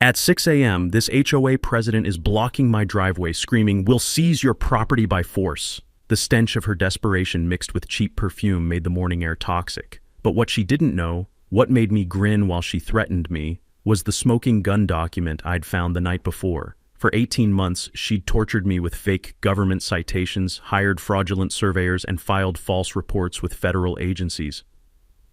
At 6 a.m., this HOA president is blocking my driveway, screaming, "We'll seize your property by force." The stench of her desperation mixed with cheap perfume made the morning air toxic. But what she didn't know, what made me grin while she threatened me, was the smoking gun document I'd found the night before. For 18 months, she'd tortured me with fake government citations, hired fraudulent surveyors, and filed false reports with federal agencies.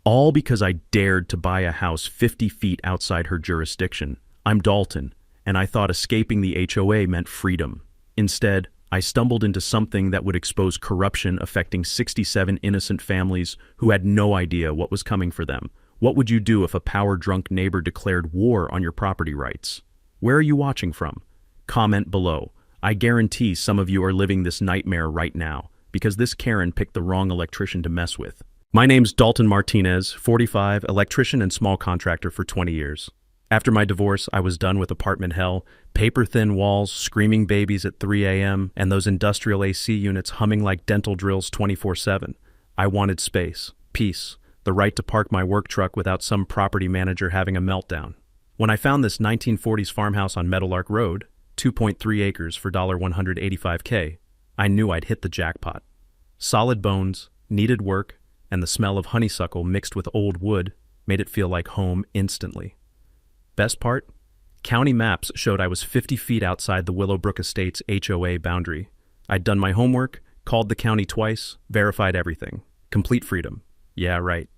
All because I dared to buy a house 50 feet outside her jurisdiction. I'm Dalton, and I thought escaping the HOA meant freedom. Instead, I stumbled into something that would expose corruption affecting 67 innocent families who had no idea what was coming for them. What would you do if a power-drunk neighbor declared war on your property rights? Where are you watching from? Comment below. I guarantee some of you are living this nightmare right now, because this Karen picked the wrong electrician to mess with. My name's Dalton Martinez, 45, electrician and small contractor for 20 years. After my divorce, I was done with apartment hell, paper-thin walls, screaming babies at 3 a.m., and those industrial AC units humming like dental drills 24/7. I wanted space, peace, the right to park my work truck without some property manager having a meltdown. When I found this 1940s farmhouse on Meadowlark Road, 2.3 acres for $185K, I knew I'd hit the jackpot. Solid bones, needed work, and the smell of honeysuckle mixed with old wood made it feel like home instantly. Best part? County maps showed I was 50 feet outside the Willowbrook Estates HOA boundary. I'd done my homework, called the county twice, verified everything. Complete freedom. Yeah, right.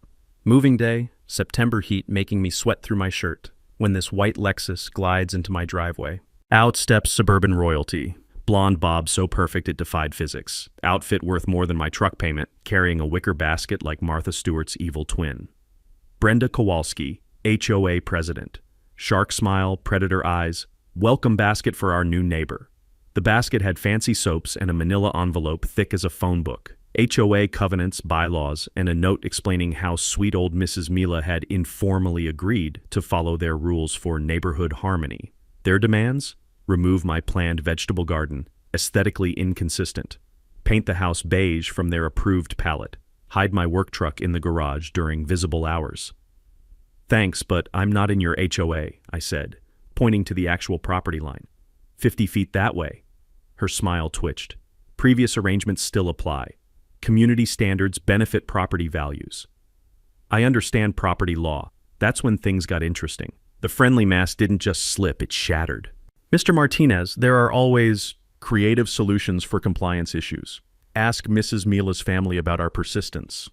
Moving day, September heat making me sweat through my shirt, when this white Lexus glides into my driveway. Out steps suburban royalty. Blonde bob so perfect it defied physics. Outfit worth more than my truck payment, carrying a wicker basket like Martha Stewart's evil twin. Brenda Kowalski, HOA president. Shark smile, predator eyes, welcome basket for our new neighbor. The basket had fancy soaps and a manila envelope thick as a phone book, HOA covenants, bylaws, and a note explaining how sweet old Mrs. Mila had informally agreed to follow their rules for neighborhood harmony. Their demands? Remove my planned vegetable garden, aesthetically inconsistent. Paint the house beige from their approved palette. Hide my work truck in the garage during visible hours. Thanks, but I'm not in your HOA, I said, pointing to the actual property line. 50 feet that way. Her smile twitched. Previous arrangements still apply. Community standards benefit property values. I understand property law. That's when things got interesting. The friendly mask didn't just slip, it shattered. Mr. Martinez, there are always creative solutions for compliance issues. Ask Mrs. Mila's family about our persistence.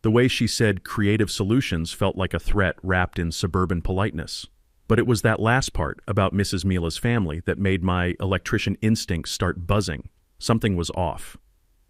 The way she said creative solutions felt like a threat wrapped in suburban politeness. But it was that last part about Mrs. Mila's family that made my electrician instincts start buzzing. Something was off.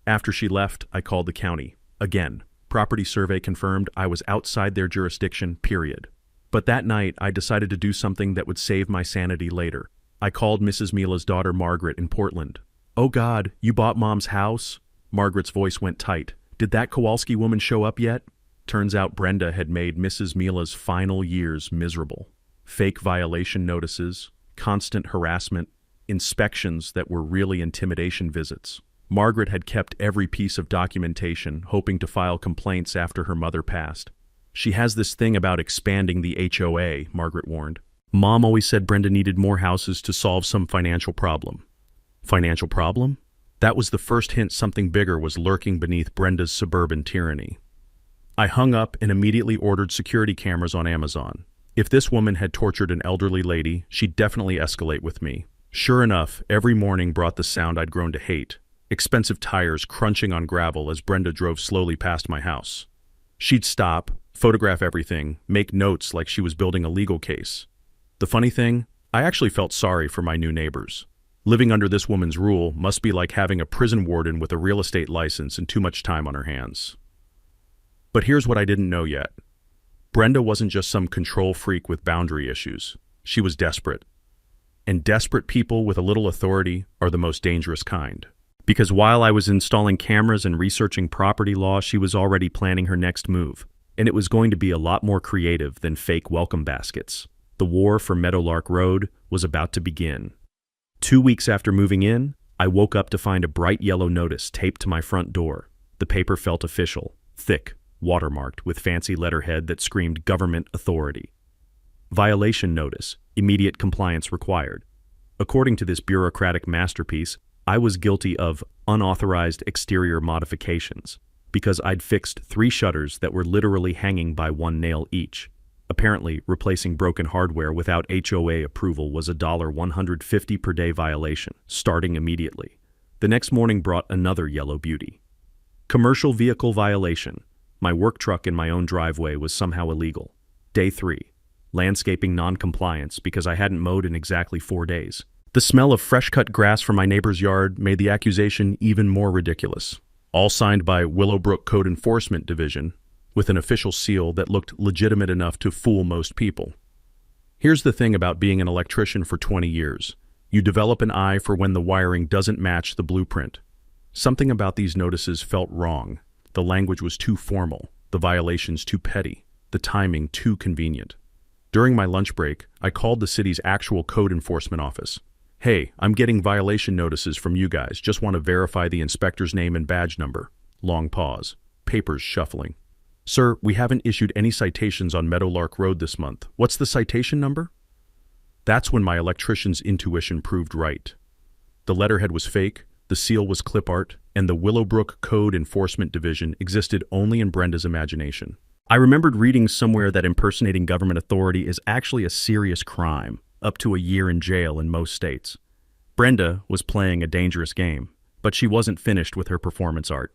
After she left, I called the county. Again, property survey confirmed I was outside their jurisdiction, period. But that night, I decided to do something that would save my sanity later. I called Mrs. Mila's daughter Margaret in Portland. "Oh God, you bought Mom's house?" Margaret's voice went tight. "Did that Kowalski woman show up yet?" Turns out Brenda had made Mrs. Mila's final years miserable. Fake violation notices, constant harassment, inspections that were really intimidation visits. Margaret had kept every piece of documentation, hoping to file complaints after her mother passed. "She has this thing about expanding the HOA," Margaret warned. "Mom always said Brenda needed more houses to solve some financial problem." Financial problem? That was the first hint something bigger was lurking beneath Brenda's suburban tyranny. I hung up and immediately ordered security cameras on Amazon. If this woman had tortured an elderly lady, she'd definitely escalate with me. Sure enough, every morning brought the sound I'd grown to hate. Expensive tires crunching on gravel as Brenda drove slowly past my house. She'd stop, photograph everything, make notes like she was building a legal case. The funny thing, I actually felt sorry for my new neighbors. Living under this woman's rule must be like having a prison warden with a real estate license and too much time on her hands. But here's what I didn't know yet. Brenda wasn't just some control freak with boundary issues. She was desperate. And desperate people with a little authority are the most dangerous kind. Because while I was installing cameras and researching property law, she was already planning her next move. And it was going to be a lot more creative than fake welcome baskets. The war for Meadowlark Road was about to begin. 2 weeks after moving in, I woke up to find a bright yellow notice taped to my front door. The paper felt official, thick, watermarked, with fancy letterhead that screamed government authority. Violation notice, immediate compliance required. According to this bureaucratic masterpiece, I was guilty of unauthorized exterior modifications because I'd fixed 3 shutters that were literally hanging by 1 nail each. Apparently, replacing broken hardware without HOA approval was a $150 per day violation, starting immediately. The next morning brought another yellow beauty. Commercial vehicle violation. My work truck in my own driveway was somehow illegal. Day 3. Landscaping non-compliance because I hadn't mowed in exactly 4 days. The smell of fresh-cut grass from my neighbor's yard made the accusation even more ridiculous. All signed by Willowbrook Code Enforcement Division, with an official seal that looked legitimate enough to fool most people. Here's the thing about being an electrician for 20 years. You develop an eye for when the wiring doesn't match the blueprint. Something about these notices felt wrong. The language was too formal, the violations too petty, the timing too convenient. During my lunch break, I called the city's actual code enforcement office. "Hey, I'm getting violation notices from you guys. Just want to verify the inspector's name and badge number." Long pause. Papers shuffling. "Sir, we haven't issued any citations on Meadowlark Road this month. What's the citation number?" That's when my electrician's intuition proved right. The letterhead was fake, the seal was clip art, and the Willowbrook Code Enforcement Division existed only in Brenda's imagination. I remembered reading somewhere that impersonating government authority is actually a serious crime, up to a year in jail in most states. Brenda was playing a dangerous game, but she wasn't finished with her performance art.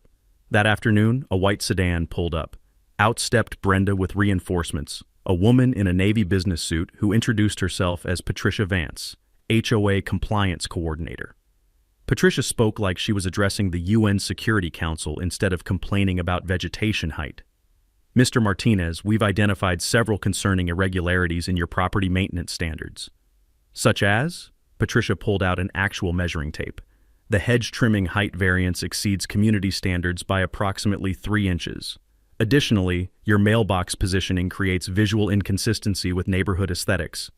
That afternoon, a white sedan pulled up. Out stepped Brenda with reinforcements, a woman in a Navy business suit who introduced herself as Patricia Vance, HOA Compliance Coordinator. Patricia spoke like she was addressing the UN Security Council instead of complaining about vegetation height. "Mr. Martinez, we've identified several concerning irregularities in your property maintenance standards." "Such as?" Patricia pulled out an actual measuring tape. "The hedge trimming height variance exceeds community standards by approximately 3 inches. Additionally, your mailbox positioning creates visual inconsistency with neighborhood aesthetics."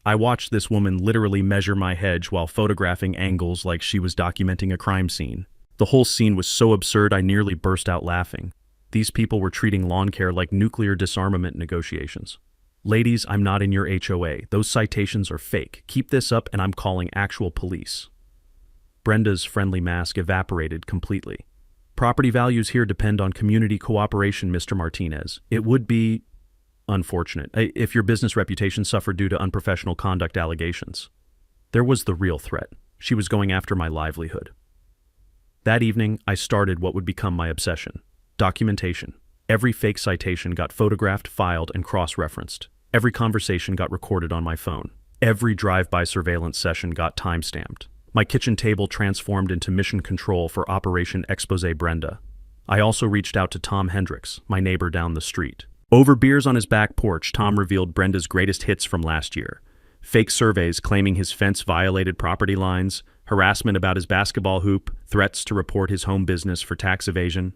I watched this woman literally measure my hedge while photographing angles like she was documenting a crime scene. The whole scene was so absurd I nearly burst out laughing. These people were treating lawn care like nuclear disarmament negotiations. "Ladies, I'm not in your HOA. Those citations are fake. Keep this up and I'm calling actual police." Brenda's friendly mask evaporated completely. "Property values here depend on community cooperation, Mr. Martinez. It would be unfortunate if your business reputation suffered due to unprofessional conduct allegations." There was the real threat. She was going after my livelihood. That evening, I started what would become my obsession. Documentation. Every fake citation got photographed, filed, and cross-referenced. Every conversation got recorded on my phone. Every drive-by surveillance session got time-stamped. My kitchen table transformed into mission control for Operation Expose Brenda. I also reached out to Tom Hendricks, my neighbor down the street. Over beers on his back porch, Tom revealed Brenda's greatest hits from last year. Fake surveys claiming his fence violated property lines, harassment about his basketball hoop, threats to report his home business for tax evasion.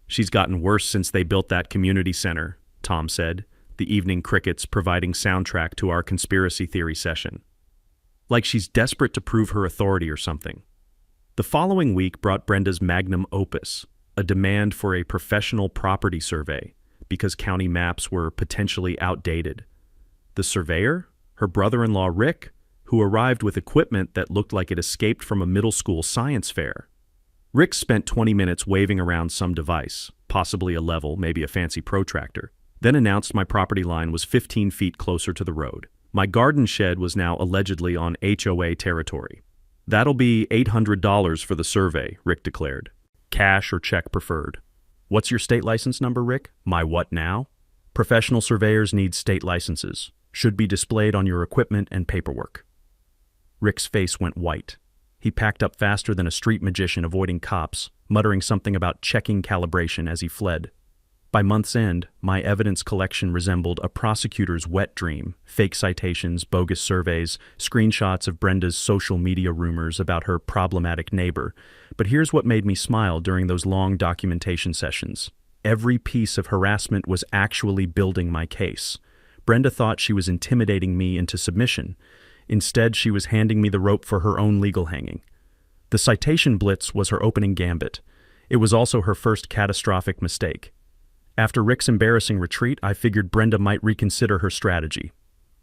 "She's gotten worse since they built that community center," Tom said, the evening crickets providing soundtrack to our conspiracy theory session. Like she's desperate to prove her authority or something. The following week brought Brenda's magnum opus, a demand for a professional property survey, because county maps were potentially outdated. The surveyor, her brother-in-law Rick, who arrived with equipment that looked like it escaped from a middle school science fair. Rick spent 20 minutes waving around some device, possibly a level, maybe a fancy protractor, then announced my property line was 15 feet closer to the road. My garden shed was now allegedly on HOA territory. "That'll be $800 for the survey," Rick declared. "Cash or check preferred." "What's your state license number, Rick?" "My what now?" "Professional surveyors need state licenses. Should be displayed on your equipment and paperwork." Rick's face went white. He packed up faster than a street magician avoiding cops, muttering something about checking calibration as he fled. By month's end, my evidence collection resembled a prosecutor's wet dream: fake citations, bogus surveys, screenshots of Brenda's social media rumors about her problematic neighbor. But here's what made me smile during those long documentation sessions. Every piece of harassment was actually building my case. Brenda thought she was intimidating me into submission. Instead, she was handing me the rope for her own legal hanging. The citation blitz was her opening gambit. It was also her first catastrophic mistake. After Rick's embarrassing retreat, I figured Brenda might reconsider her strategy.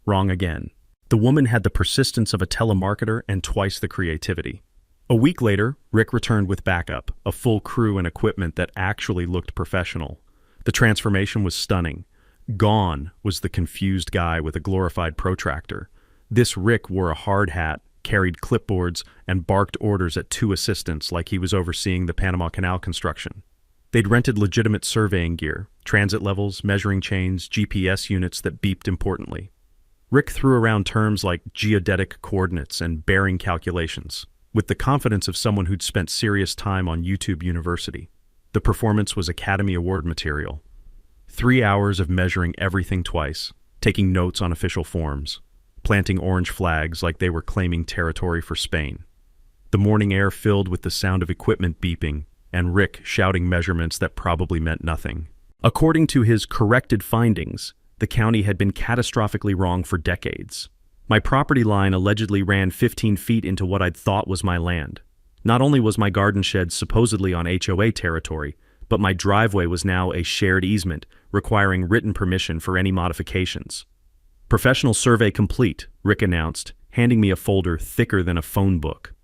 Wrong again. The woman had the persistence of a telemarketer and twice the creativity. A week later, Rick returned with backup, a full crew and equipment that actually looked professional. The transformation was stunning. Gone was the confused guy with a glorified protractor. This Rick wore a hard hat, carried clipboards, and barked orders at two assistants like he was overseeing the Panama Canal construction. They'd rented legitimate surveying gear, transit levels, measuring chains, GPS units that beeped importantly. Rick threw around terms like geodetic coordinates and bearing calculations, with the confidence of someone who'd spent serious time on YouTube University. The performance was Academy Award material. 3 hours of measuring everything twice, taking notes on official forms, planting orange flags like they were claiming territory for Spain. The morning air filled with the sound of equipment beeping, and Rick shouting measurements that probably meant nothing. According to his corrected findings, the county had been catastrophically wrong for decades. My property line allegedly ran 15 feet into what I'd thought was my land. Not only was my garden shed supposedly on HOA territory, but my driveway was now a shared easement, requiring written permission for any modifications. Professional survey complete, Rick announced, handing me a folder thicker than a phone book.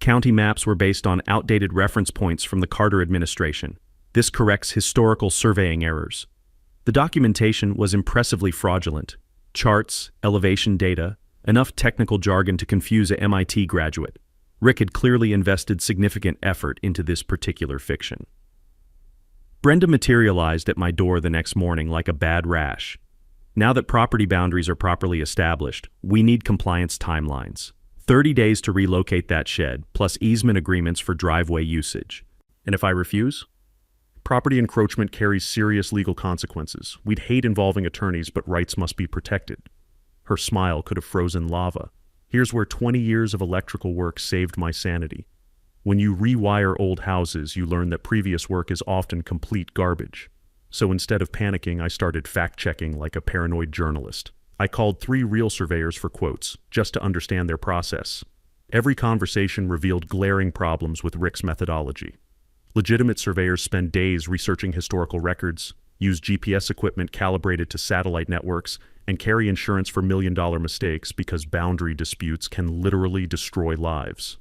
County maps were based on outdated reference points from the Carter administration. This corrects historical surveying errors. The documentation was impressively fraudulent. Charts, elevation data, enough technical jargon to confuse a MIT graduate. Rick had clearly invested significant effort into this particular fiction. Brenda materialized at my door the next morning like a bad rash. Now that property boundaries are properly established, we need compliance timelines. 30 days to relocate that shed, plus easement agreements for driveway usage. And if I refuse? Property encroachment carries serious legal consequences. We'd hate involving attorneys, but rights must be protected. Her smile could have frozen lava. Here's where 20 years of electrical work saved my sanity. When you rewire old houses, you learn that previous work is often complete garbage. So instead of panicking, I started fact-checking like a paranoid journalist. I called 3 real surveyors for quotes, just to understand their process. Every conversation revealed glaring problems with Rick's methodology. Legitimate surveyors spend days researching historical records, use GPS equipment calibrated to satellite networks, and carry insurance for million-dollar mistakes because boundary disputes can literally destroy lives.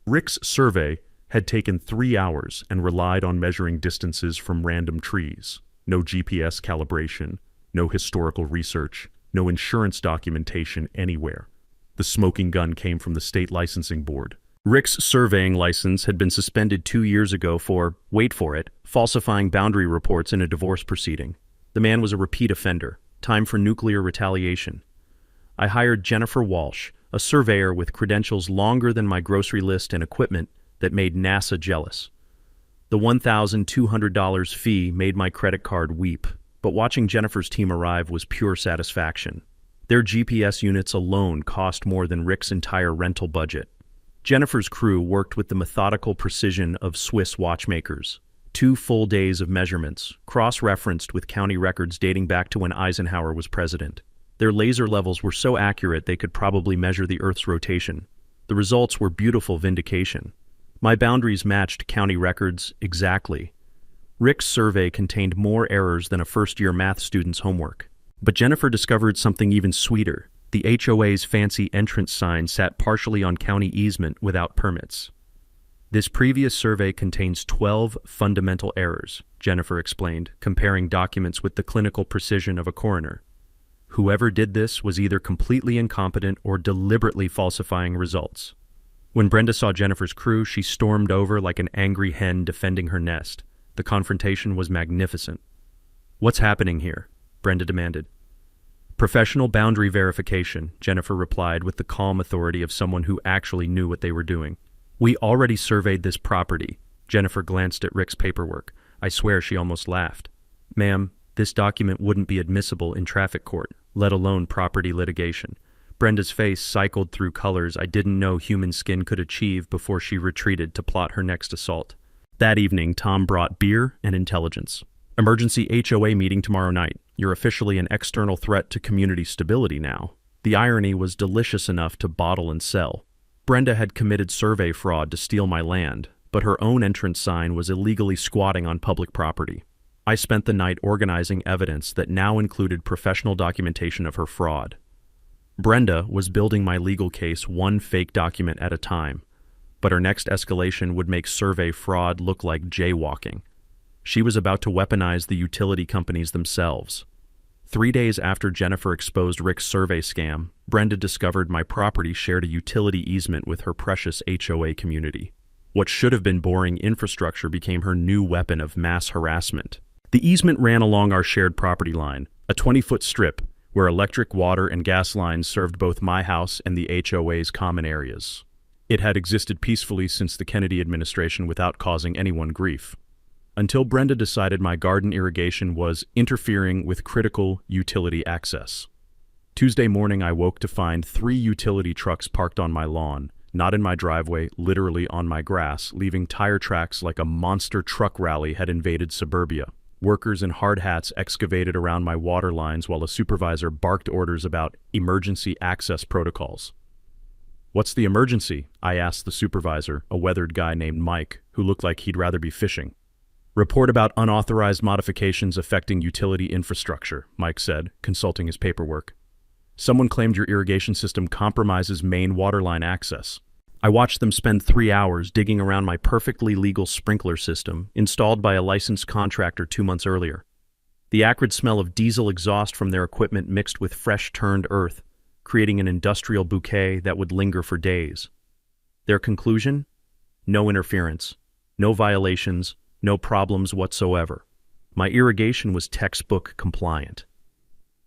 Rick's survey had taken 3 hours and relied on measuring distances from random trees. No GPS calibration, no historical research, no insurance documentation anywhere. The smoking gun came from the state licensing board. Rick's surveying license had been suspended 2 years ago for, wait for it, falsifying boundary reports in a divorce proceeding. The man was a repeat offender. Time for nuclear retaliation. I hired Jennifer Walsh, a surveyor with credentials longer than my grocery list and equipment that made NASA jealous. The $1,200 fee made my credit card weep, but watching Jennifer's team arrive was pure satisfaction. Their GPS units alone cost more than Rick's entire rental budget. Jennifer's crew worked with the methodical precision of Swiss watchmakers. 2 full days of measurements, cross-referenced with county records dating back to when Eisenhower was president. Their laser levels were so accurate they could probably measure the Earth's rotation. The results were beautiful vindication. My boundaries matched county records exactly. Rick's survey contained more errors than a first-year math student's homework. But Jennifer discovered something even sweeter. The HOA's fancy entrance sign sat partially on county easement without permits. This previous survey contains 12 fundamental errors, Jennifer explained, comparing documents with the clinical precision of a coroner. Whoever did this was either completely incompetent or deliberately falsifying results. When Brenda saw Jennifer's crew, she stormed over like an angry hen defending her nest. The confrontation was magnificent. "What's happening here?" Brenda demanded. "Professional boundary verification," Jennifer replied with the calm authority of someone who actually knew what they were doing. "We already surveyed this property." Jennifer glanced at Rick's paperwork. I swear she almost laughed. "Ma'am, this document wouldn't be admissible in traffic court, let alone property litigation." Brenda's face cycled through colors I didn't know human skin could achieve before she retreated to plot her next assault. That evening, Tom brought beer and intelligence. "Emergency HOA meeting tomorrow night. You're officially an external threat to community stability now." The irony was delicious enough to bottle and sell. Brenda had committed survey fraud to steal my land, but her own entrance sign was illegally squatting on public property. I spent the night organizing evidence that now included professional documentation of her fraud. Brenda was building my legal case one fake document at a time, but her next escalation would make survey fraud look like jaywalking. She was about to weaponize the utility companies themselves. 3 days after Jennifer exposed Rick's survey scam, Brenda discovered my property shared a utility easement with her precious HOA community. What should have been boring infrastructure became her new weapon of mass harassment. The easement ran along our shared property line, a 20-foot strip where electric, water, and gas lines served both my house and the HOA's common areas. It had existed peacefully since the Kennedy administration without causing anyone grief. Until Brenda decided my garden irrigation was interfering with critical utility access. Tuesday morning, I woke to find 3 utility trucks parked on my lawn, not in my driveway, literally on my grass, leaving tire tracks like a monster truck rally had invaded suburbia. Workers in hard hats excavated around my water lines while a supervisor barked orders about emergency access protocols. "What's the emergency?" I asked the supervisor, a weathered guy named Mike, who looked like he'd rather be fishing. "Report about unauthorized modifications affecting utility infrastructure," Mike said, consulting his paperwork. "Someone claimed your irrigation system compromises main waterline access." I watched them spend 3 hours digging around my perfectly legal sprinkler system, installed by a licensed contractor 2 months earlier. The acrid smell of diesel exhaust from their equipment mixed with fresh-turned earth, creating an industrial bouquet that would linger for days. Their conclusion? No interference, no violations, no problems whatsoever. My irrigation was textbook compliant.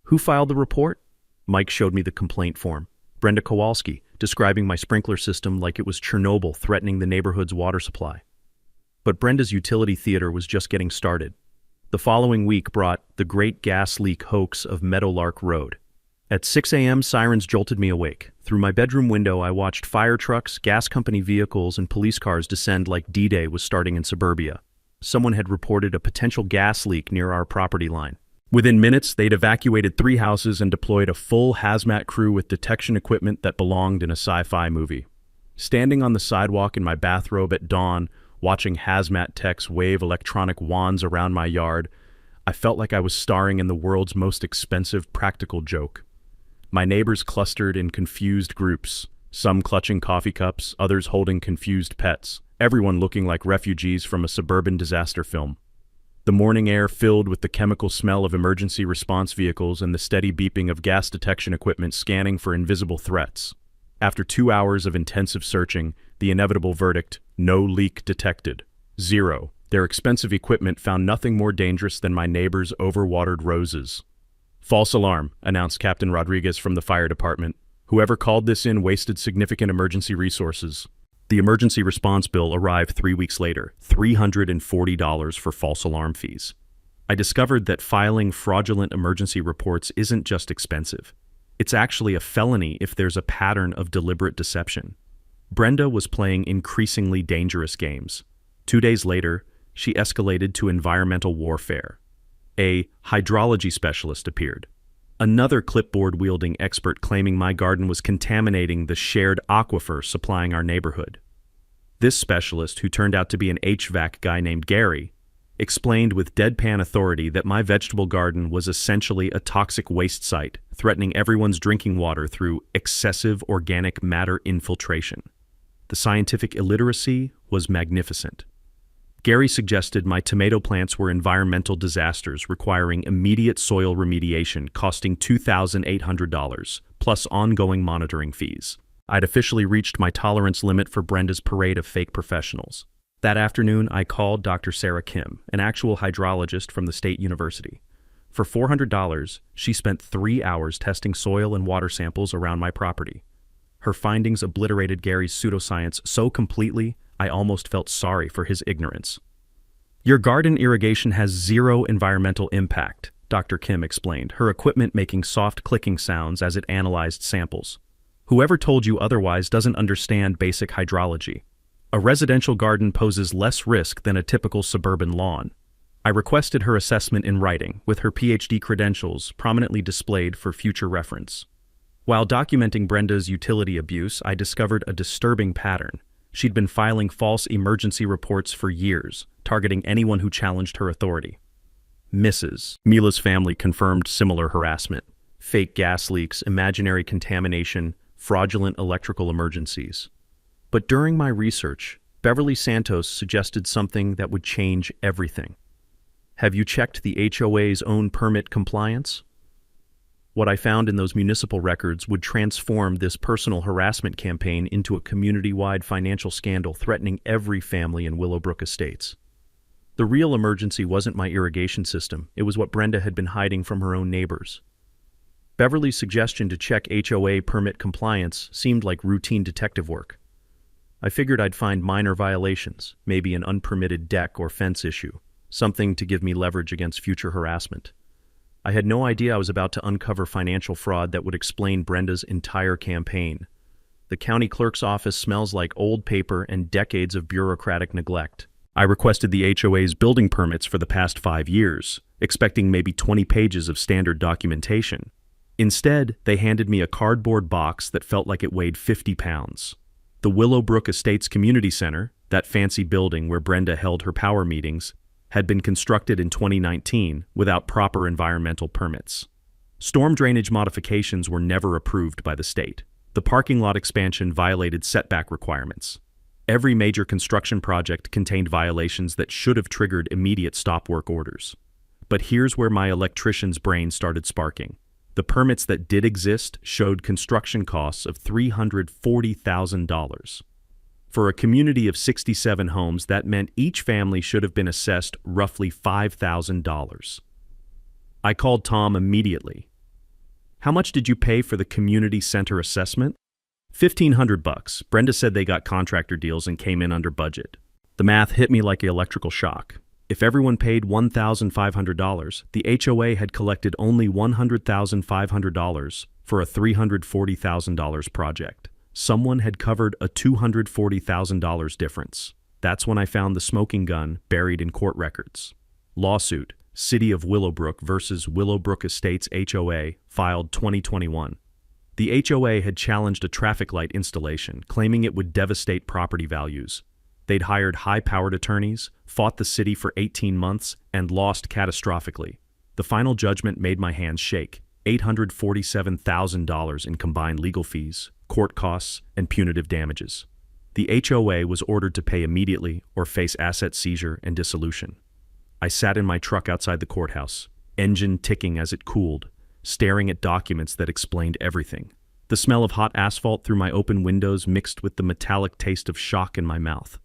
Who filed the report? Mike showed me the complaint form. Brenda Kowalski, describing my sprinkler system like it was Chernobyl threatening the neighborhood's water supply. But Brenda's utility theater was just getting started. The following week brought the great gas leak hoax of Meadowlark Road. At 6 a.m., sirens jolted me awake. Through my bedroom window, I watched fire trucks, gas company vehicles, and police cars descend like D-Day was starting in suburbia. Someone had reported a potential gas leak near our property line. Within minutes, they'd evacuated 3 houses and deployed a full hazmat crew with detection equipment that belonged in a sci-fi movie. Standing on the sidewalk in my bathrobe at dawn, watching hazmat techs wave electronic wands around my yard, I felt like I was starring in the world's most expensive practical joke. My neighbors clustered in confused groups, some clutching coffee cups, others holding confused pets, everyone looking like refugees from a suburban disaster film. The morning air filled with the chemical smell of emergency response vehicles and the steady beeping of gas detection equipment scanning for invisible threats. After 2 hours of intensive searching, the inevitable verdict, no leak detected. 0. Their expensive equipment found nothing more dangerous than my neighbor's overwatered roses. "False alarm," announced Captain Rodriguez from the fire department. "Whoever called this in wasted significant emergency resources." The emergency response bill arrived 3 weeks later, $340 for false alarm fees. I discovered that filing fraudulent emergency reports isn't just expensive. It's actually a felony if there's a pattern of deliberate deception. Brenda was playing increasingly dangerous games. 2 days later, she escalated to environmental warfare. A hydrology specialist appeared. Another clipboard-wielding expert claiming my garden was contaminating the shared aquifer supplying our neighborhood. This specialist, who turned out to be an HVAC guy named Gary, explained with deadpan authority that my vegetable garden was essentially a toxic waste site, threatening everyone's drinking water through excessive organic matter infiltration. The scientific illiteracy was magnificent. Gary suggested my tomato plants were environmental disasters requiring immediate soil remediation costing $2,800, plus ongoing monitoring fees. I'd officially reached my tolerance limit for Brenda's parade of fake professionals. That afternoon, I called Dr. Sarah Kim, an actual hydrologist from the state university. For $400, she spent 3 hours testing soil and water samples around my property. Her findings obliterated Gary's pseudoscience so completely, I almost felt sorry for his ignorance. "Your garden irrigation has 0 environmental impact," Dr. Kim explained, her equipment making soft clicking sounds as it analyzed samples. "Whoever told you otherwise doesn't understand basic hydrology. A residential garden poses less risk than a typical suburban lawn." I requested her assessment in writing, with her PhD credentials prominently displayed for future reference. While documenting Brenda's utility abuse, I discovered a disturbing pattern. She'd been filing false emergency reports for years, targeting anyone who challenged her authority. Mrs. Mila's family confirmed similar harassment. Fake gas leaks, imaginary contamination, fraudulent electrical emergencies. But during my research, Beverly Santos suggested something that would change everything. Have you checked the HOA's own permit compliance? What I found in those municipal records would transform this personal harassment campaign into a community-wide financial scandal threatening every family in Willowbrook Estates. The real emergency wasn't my irrigation system, it was what Brenda had been hiding from her own neighbors. Beverly's suggestion to check HOA permit compliance seemed like routine detective work. I figured I'd find minor violations, maybe an unpermitted deck or fence issue, something to give me leverage against future harassment. I had no idea I was about to uncover financial fraud that would explain Brenda's entire campaign. The county clerk's office smells like old paper and decades of bureaucratic neglect. I requested the HOA's building permits for the past 5 years, expecting maybe 20 pages of standard documentation. Instead, they handed me a cardboard box that felt like it weighed 50 pounds. The Willowbrook Estates Community Center, that fancy building where Brenda held her power meetings, had been constructed in 2019 without proper environmental permits. Storm drainage modifications were never approved by the state. The parking lot expansion violated setback requirements. Every major construction project contained violations that should have triggered immediate stop work orders. But here's where my electrician's brain started sparking. The permits that did exist showed construction costs of $340,000. For a community of 67 homes, that meant each family should have been assessed roughly $5,000. I called Tom immediately. How much did you pay for the community center assessment? $1,500. Brenda said they got contractor deals and came in under budget. The math hit me like an electrical shock. If everyone paid $1,500, the HOA had collected only $100,500 for a $340,000 project. Someone had covered a $240,000 difference. That's when I found the smoking gun buried in court records. Lawsuit, City of Willowbrook versus Willowbrook Estates HOA, filed 2021. The HOA had challenged a traffic light installation, claiming it would devastate property values. They'd hired high-powered attorneys, fought the city for 18 months, and lost catastrophically. The final judgment made my hands shake. $847,000 in combined legal fees, court costs, and punitive damages. The HOA was ordered to pay immediately or face asset seizure and dissolution. I sat in my truck outside the courthouse, engine ticking as it cooled, staring at documents that explained everything. The smell of hot asphalt through my open windows mixed with the metallic taste of shock in my mouth.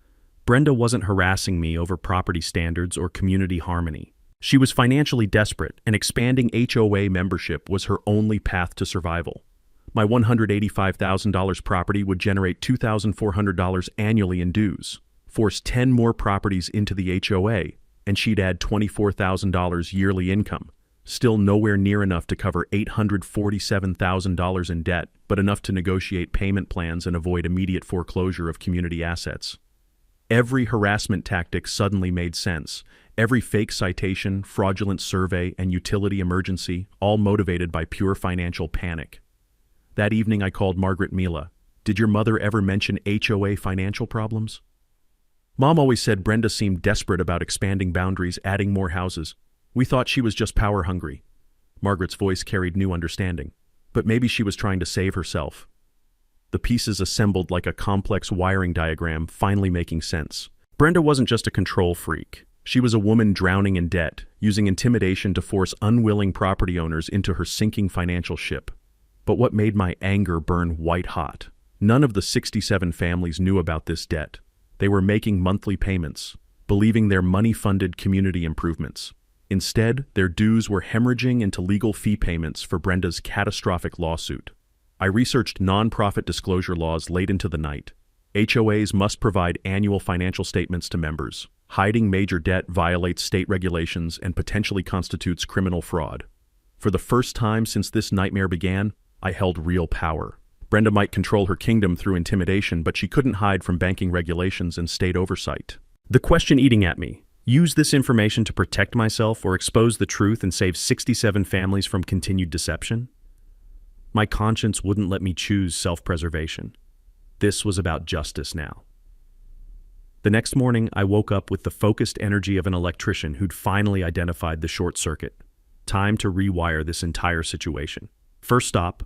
Brenda wasn't harassing me over property standards or community harmony. She was financially desperate, and expanding HOA membership was her only path to survival. My $185,000 property would generate $2,400 annually in dues, force 10 more properties into the HOA, and she'd add $24,000 yearly income. Still nowhere near enough to cover $847,000 in debt, but enough to negotiate payment plans and avoid immediate foreclosure of community assets. Every harassment tactic suddenly made sense. Every fake citation, fraudulent survey, and utility emergency, all motivated by pure financial panic. That evening I called Margaret Mila. Did your mother ever mention HOA financial problems? Mom always said Brenda seemed desperate about expanding boundaries, adding more houses. We thought she was just power hungry. Margaret's voice carried new understanding. But maybe she was trying to save herself. The pieces assembled like a complex wiring diagram, finally making sense. Brenda wasn't just a control freak. She was a woman drowning in debt, using intimidation to force unwilling property owners into her sinking financial ship. But what made my anger burn white hot? None of the 67 families knew about this debt. They were making monthly payments, believing their money-funded community improvements. Instead, their dues were hemorrhaging into legal fee payments for Brenda's catastrophic lawsuit. I researched nonprofit disclosure laws late into the night. HOAs must provide annual financial statements to members. Hiding major debt violates state regulations and potentially constitutes criminal fraud. For the first time since this nightmare began, I held real power. Brenda might control her kingdom through intimidation, but she couldn't hide from banking regulations and state oversight. The question eating at me: use this information to protect myself or expose the truth and save 67 families from continued deception? My conscience wouldn't let me choose self-preservation. This was about justice now. The next morning, I woke up with the focused energy of an electrician who'd finally identified the short circuit. Time to rewire this entire situation. First stop,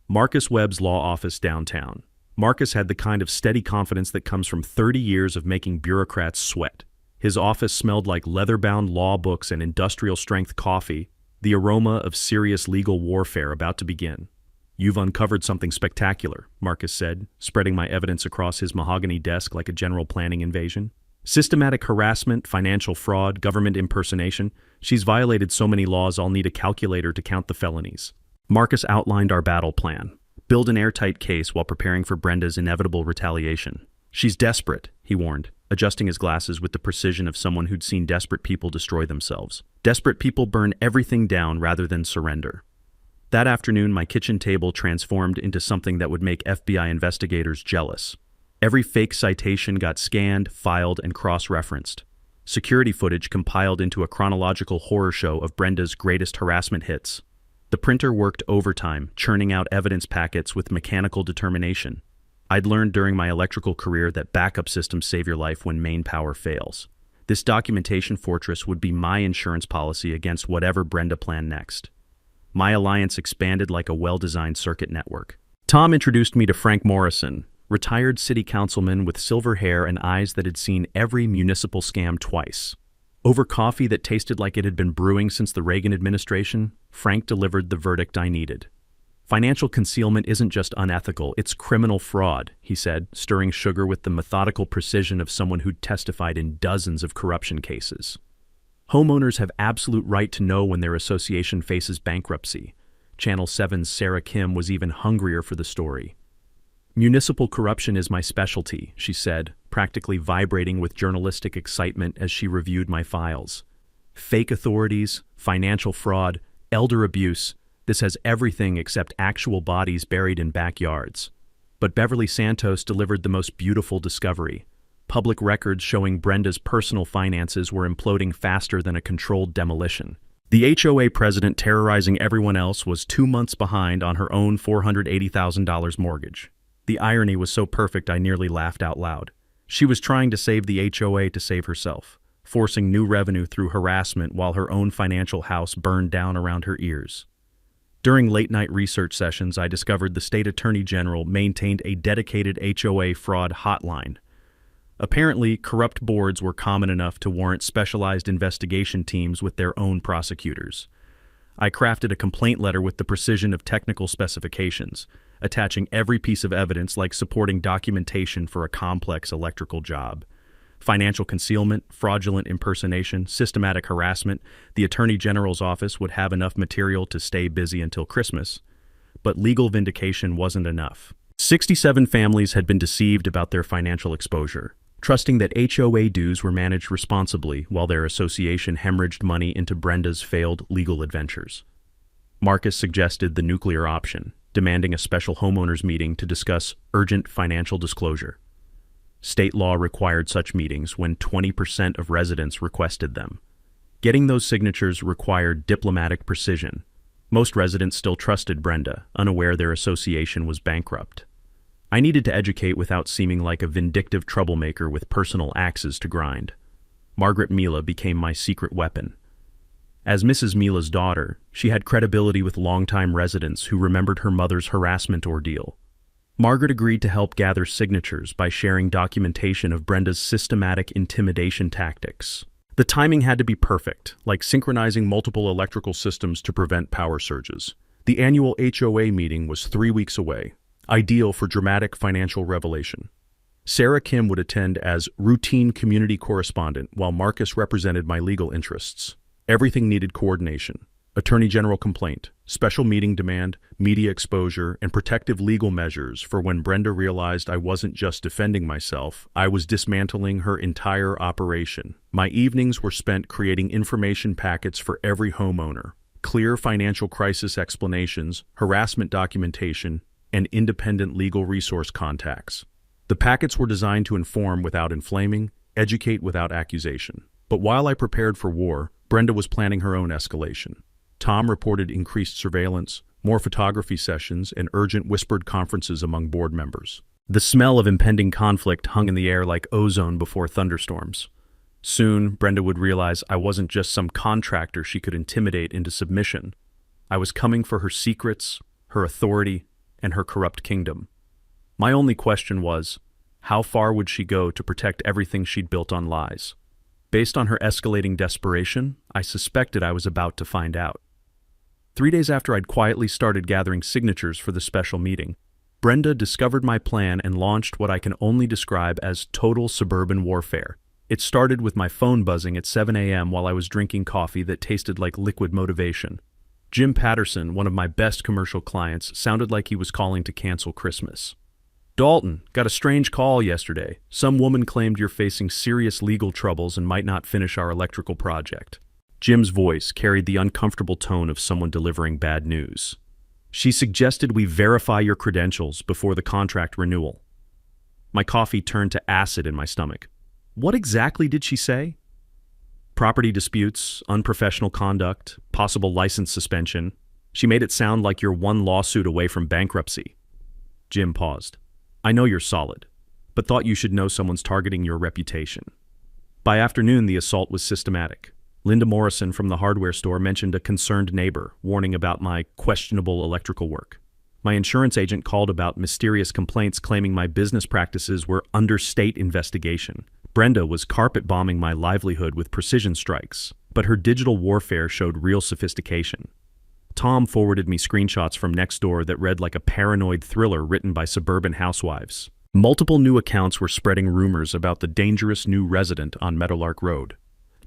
Marcus Webb's law office downtown. Marcus had the kind of steady confidence that comes from 30 years of making bureaucrats sweat. His office smelled like leather-bound law books and industrial-strength coffee, the aroma of serious legal warfare about to begin. "You've uncovered something spectacular," Marcus said, spreading my evidence across his mahogany desk like a general planning invasion. "Systematic harassment, financial fraud, government impersonation. She's violated so many laws I'll need a calculator to count the felonies." Marcus outlined our battle plan. Build an airtight case while preparing for Brenda's inevitable retaliation. "She's desperate," he warned, adjusting his glasses with the precision of someone who'd seen desperate people destroy themselves. "Desperate people burn everything down rather than surrender." That afternoon, my kitchen table transformed into something that would make FBI investigators jealous. Every fake citation got scanned, filed, and cross-referenced. Security footage compiled into a chronological horror show of Brenda's greatest harassment hits. The printer worked overtime, churning out evidence packets with mechanical determination. I'd learned during my electrical career that backup systems save your life when main power fails. This documentation fortress would be my insurance policy against whatever Brenda planned next. My alliance expanded like a well-designed circuit network. Tom introduced me to Frank Morrison, retired city councilman with silver hair and eyes that had seen every municipal scam twice. Over coffee that tasted like it had been brewing since the Reagan administration, Frank delivered the verdict I needed. "Financial concealment isn't just unethical, it's criminal fraud," he said, stirring sugar with the methodical precision of someone who'd testified in dozens of corruption cases. "Homeowners have absolute right to know when their association faces bankruptcy." Channel 7's Sarah Kim was even hungrier for the story. "Municipal corruption is my specialty," she said, practically vibrating with journalistic excitement as she reviewed my files. "Fake authorities, financial fraud, elder abuse, this has everything except actual bodies buried in backyards." But Beverly Santos delivered the most beautiful discovery. Public records showing Brenda's personal finances were imploding faster than a controlled demolition. The HOA president terrorizing everyone else was 2 months behind on her own $480,000 mortgage. The irony was so perfect I nearly laughed out loud. She was trying to save the HOA to save herself, forcing new revenue through harassment while her own financial house burned down around her ears. During late-night research sessions, I discovered the state attorney general maintained a dedicated HOA fraud hotline. Apparently, corrupt boards were common enough to warrant specialized investigation teams with their own prosecutors. I crafted a complaint letter with the precision of technical specifications, attaching every piece of evidence like supporting documentation for a complex electrical job. Financial concealment, fraudulent impersonation, systematic harassment. The Attorney General's office would have enough material to stay busy until Christmas. But legal vindication wasn't enough. 67 families had been deceived about their financial exposure, trusting that HOA dues were managed responsibly while their association hemorrhaged money into Brenda's failed legal adventures. Marcus suggested the nuclear option, demanding a special homeowners meeting to discuss urgent financial disclosure. State law required such meetings when 20% of residents requested them. Getting those signatures required diplomatic precision. Most residents still trusted Brenda, unaware their association was bankrupt. I needed to educate without seeming like a vindictive troublemaker with personal axes to grind. Margaret Mila became my secret weapon. As Mrs. Mila's daughter, she had credibility with longtime residents who remembered her mother's harassment ordeal. Margaret agreed to help gather signatures by sharing documentation of Brenda's systematic intimidation tactics. The timing had to be perfect, like synchronizing multiple electrical systems to prevent power surges. The annual HOA meeting was 3 weeks away, ideal for dramatic financial revelation. Sarah Kim would attend as routine community correspondent while Marcus represented my legal interests. Everything needed coordination. Attorney General complaint, special meeting demand, media exposure, and protective legal measures for when Brenda realized I wasn't just defending myself, I was dismantling her entire operation. My evenings were spent creating information packets for every homeowner, clear financial crisis explanations, harassment documentation, and independent legal resource contacts. The packets were designed to inform without inflaming, educate without accusation. But while I prepared for war, Brenda was planning her own escalation. Tom reported increased surveillance, more photography sessions, and urgent whispered conferences among board members. The smell of impending conflict hung in the air like ozone before thunderstorms. Soon, Brenda would realize I wasn't just some contractor she could intimidate into submission. I was coming for her secrets, her authority, and her corrupt kingdom. My only question was, how far would she go to protect everything she'd built on lies? Based on her escalating desperation, I suspected I was about to find out. 3 days after I'd quietly started gathering signatures for the special meeting, Brenda discovered my plan and launched what I can only describe as total suburban warfare. It started with my phone buzzing at 7 a.m. while I was drinking coffee that tasted like liquid motivation. Jim Patterson, one of my best commercial clients, sounded like he was calling to cancel Christmas. "Dalton, got a strange call yesterday. Some woman claimed you're facing serious legal troubles and might not finish our electrical project." Jim's voice carried the uncomfortable tone of someone delivering bad news. "She suggested we verify your credentials before the contract renewal." My coffee turned to acid in my stomach. What exactly did she say? Property disputes, unprofessional conduct, possible license suspension. She made it sound like you're one lawsuit away from bankruptcy. Jim paused. "I know you're solid, but thought you should know someone's targeting your reputation." By afternoon, the assault was systematic. Linda Morrison from the hardware store mentioned a concerned neighbor, warning about my questionable electrical work. My insurance agent called about mysterious complaints claiming my business practices were under state investigation. Brenda was carpet bombing my livelihood with precision strikes, but her digital warfare showed real sophistication. Tom forwarded me screenshots from next door that read like a paranoid thriller written by suburban housewives. Multiple new accounts were spreading rumors about the dangerous new resident on Meadowlark Road.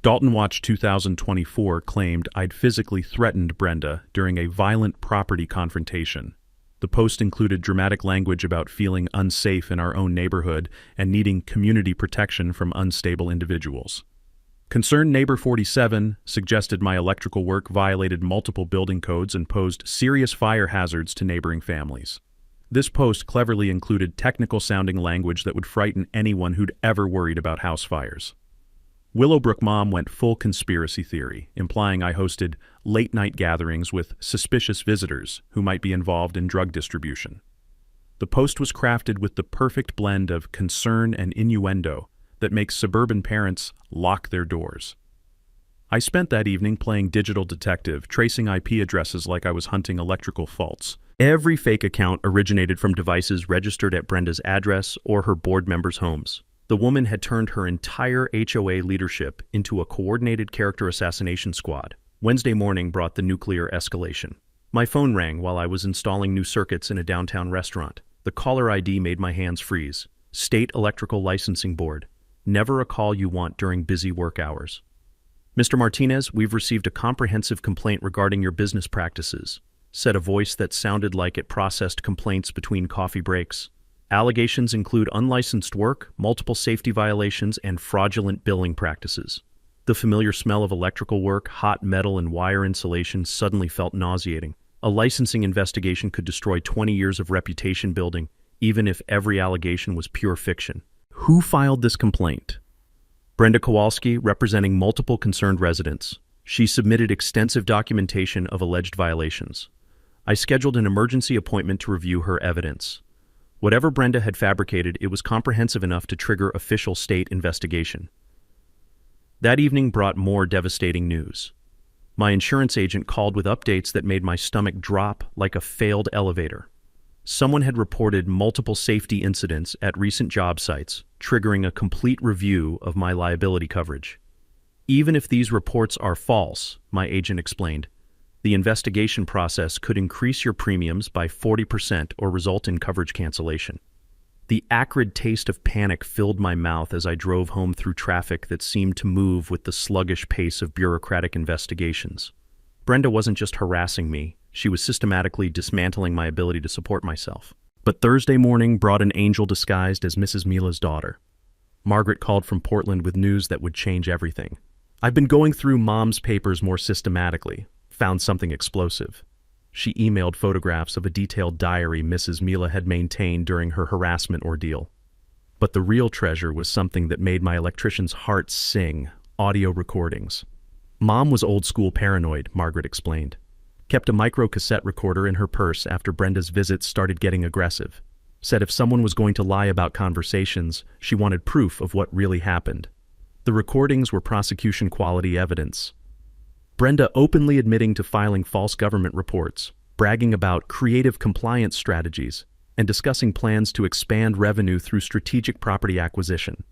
Dalton Watch 2024 claimed I'd physically threatened Brenda during a violent property confrontation. The post included dramatic language about feeling unsafe in our own neighborhood and needing community protection from unstable individuals. Concerned Neighbor 47 suggested my electrical work violated multiple building codes and posed serious fire hazards to neighboring families. This post cleverly included technical-sounding language that would frighten anyone who'd ever worried about house fires. Willowbrook Mom went full conspiracy theory, implying I hosted late-night gatherings with suspicious visitors who might be involved in drug distribution. The post was crafted with the perfect blend of concern and innuendo that makes suburban parents lock their doors. I spent that evening playing digital detective, tracing IP addresses like I was hunting electrical faults. Every fake account originated from devices registered at Brenda's address or her board members' homes. The woman had turned her entire HOA leadership into a coordinated character assassination squad. Wednesday morning brought the nuclear escalation. My phone rang while I was installing new circuits in a downtown restaurant. The caller ID made my hands freeze. State Electrical Licensing Board. Never a call you want during busy work hours. "Mr. Martinez, we've received a comprehensive complaint regarding your business practices," said a voice that sounded like it processed complaints between coffee breaks. "Allegations include unlicensed work, multiple safety violations, and fraudulent billing practices." The familiar smell of electrical work, hot metal, and wire insulation suddenly felt nauseating. A licensing investigation could destroy 20 years of reputation building, even if every allegation was pure fiction. Who filed this complaint? Brenda Kowalski, representing multiple concerned residents. She submitted extensive documentation of alleged violations. I scheduled an emergency appointment to review her evidence. Whatever Brenda had fabricated, it was comprehensive enough to trigger official state investigation. That evening brought more devastating news. My insurance agent called with updates that made my stomach drop like a failed elevator. Someone had reported multiple safety incidents at recent job sites, triggering a complete review of my liability coverage. Even if these reports are false, my agent explained, the investigation process could increase your premiums by 40% or result in coverage cancellation. The acrid taste of panic filled my mouth as I drove home through traffic that seemed to move with the sluggish pace of bureaucratic investigations. Brenda wasn't just harassing me, she was systematically dismantling my ability to support myself. But Thursday morning brought an angel disguised as Mrs. Mila's daughter. Margaret called from Portland with news that would change everything. I've been going through Mom's papers more systematically. Found something explosive. She emailed photographs of a detailed diary Mrs. Mila had maintained during her harassment ordeal. But the real treasure was something that made my electrician's heart sing, audio recordings. Mom was old-school paranoid, Margaret explained. Kept a micro-cassette recorder in her purse after Brenda's visits started getting aggressive. Said if someone was going to lie about conversations, she wanted proof of what really happened. The recordings were prosecution-quality evidence. Brenda openly admitting to filing false government reports, bragging about creative compliance strategies and discussing plans to expand revenue through strategic property acquisition.